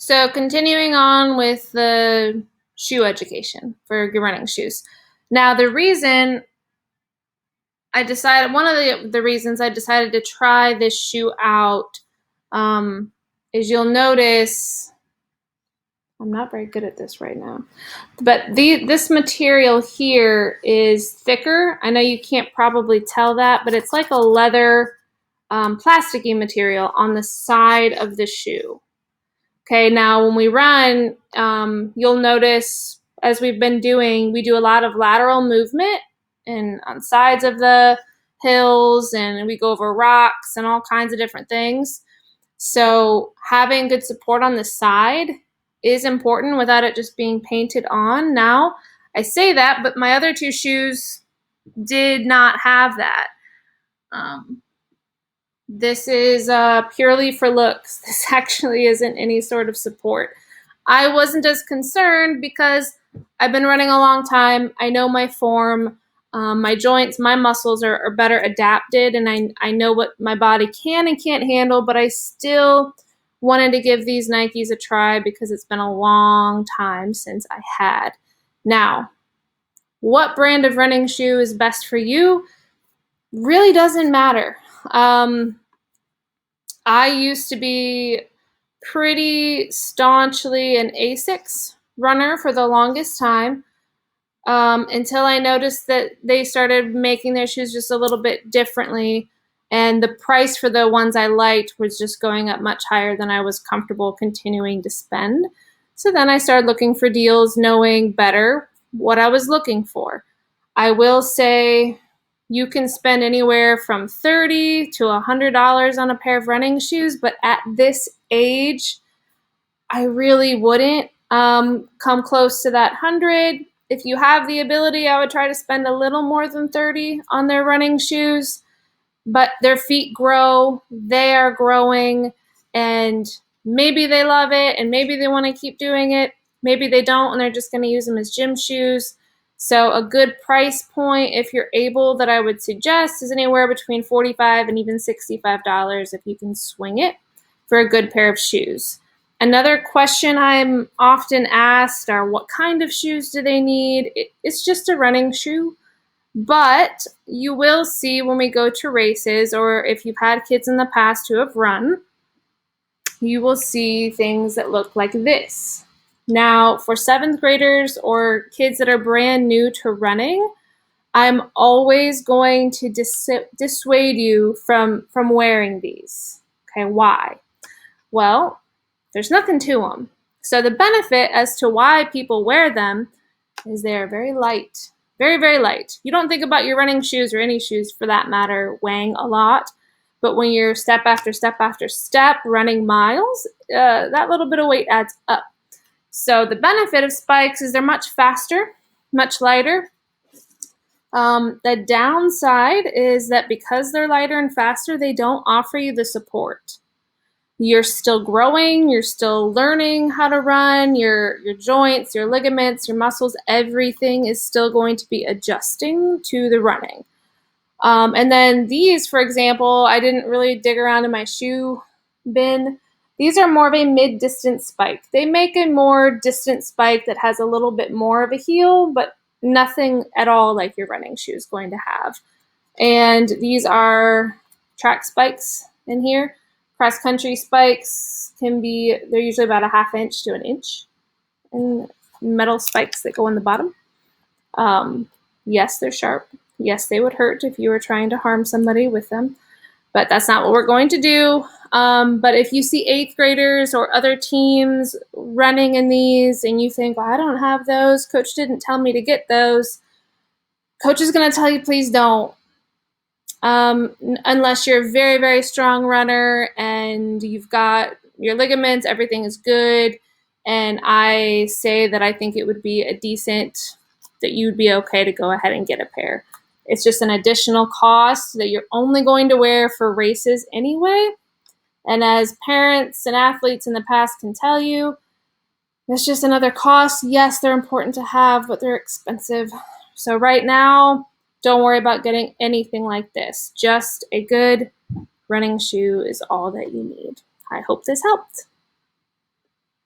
So continuing on with the shoe education for your running shoes. Now the reason I decided, one of the reasons I decided to try this shoe out, um, is you'll notice, I'm not very good at this right now, but this material here is thicker. I know you can't probably tell that, but it's like a leather, plasticky material on the side of the shoe. Okay, now when we run, you'll notice, as we've been doing, we do a lot of lateral movement and on sides of the hills, and we go over rocks and all kinds of different things. So having good support on the side is important without it just being painted on. Now, I say that, but my other two shoes did not have that. Um, this is purely for looks. This actually isn't any sort of support. I wasn't as concerned because I've been running a long time. I know my form, my joints, my muscles are better adapted, and I know what my body can and can't handle, but I still wanted to give these Nikes a try because it's been a long time since I had. Now, what brand of running shoe is best for you really doesn't matter. I used to be pretty staunchly an Asics runner for the longest time, until I noticed that they started making their shoes just a little bit differently, and the price for the ones I liked was just going up much higher than I was comfortable continuing to spend. So then I started looking for deals, knowing better what I was looking for. I will say you can spend anywhere from $30 to $100 on a pair of running shoes, but at this age, I really wouldn't come close to that 100. If you have the ability, I would try to spend a little more than 30 on their running shoes, but their feet grow, they are growing, and maybe they love it and maybe they want to keep doing it. Maybe they don't and they're just going to use them as gym shoes. So a good price point, if you're able, that I would suggest is anywhere between $45 and even $65 if you can swing it for a good pair of shoes. Another question I'm often asked are, what kind of shoes do they need? It's just a running shoe. But you will see when we go to races, or if you've had kids in the past who have run, you will see things that look like this. Now, for seventh graders or kids that are brand new to running, I'm always going to dissuade you from wearing these. Okay, why? Well, there's nothing to them. So the benefit as to why people wear them is they are very light. Very, very light. You don't think about your running shoes, or any shoes for that matter, weighing a lot. But when you're step after step after step running miles, that little bit of weight adds up. So the benefit of spikes is they're much faster, much lighter. The downside is that because they're lighter and faster, they don't offer you the support. You're still growing, you're still learning how to run, your joints, your ligaments, your muscles, everything is still going to be adjusting to the running. And then these, for example, I didn't really dig around in my shoe bin. These are more of a mid-distance spike. They make a more distant spike that has a little bit more of a heel, but nothing at all like your running shoe is going to have. And these are track spikes in here. Cross-country spikes they're usually about a half inch to an inch. And metal spikes that go on the bottom. Yes, they're sharp. Yes, they would hurt if you were trying to harm somebody with them. But that's not what we're going to do. But if you see eighth graders or other teams running in these and you think, well, I don't have those, coach didn't tell me to get those, coach is going to tell you, please don't. Unless you're a very, very strong runner and you've got your ligaments, everything is good. And I say that I think it would be that you'd be okay to go ahead and get a pair. It's just an additional cost that you're only going to wear for races anyway. And as parents and athletes in the past can tell you, it's just another cost. Yes, they're important to have, but they're expensive. So right now, don't worry about getting anything like this. Just a good running shoe is all that you need. I hope this helped.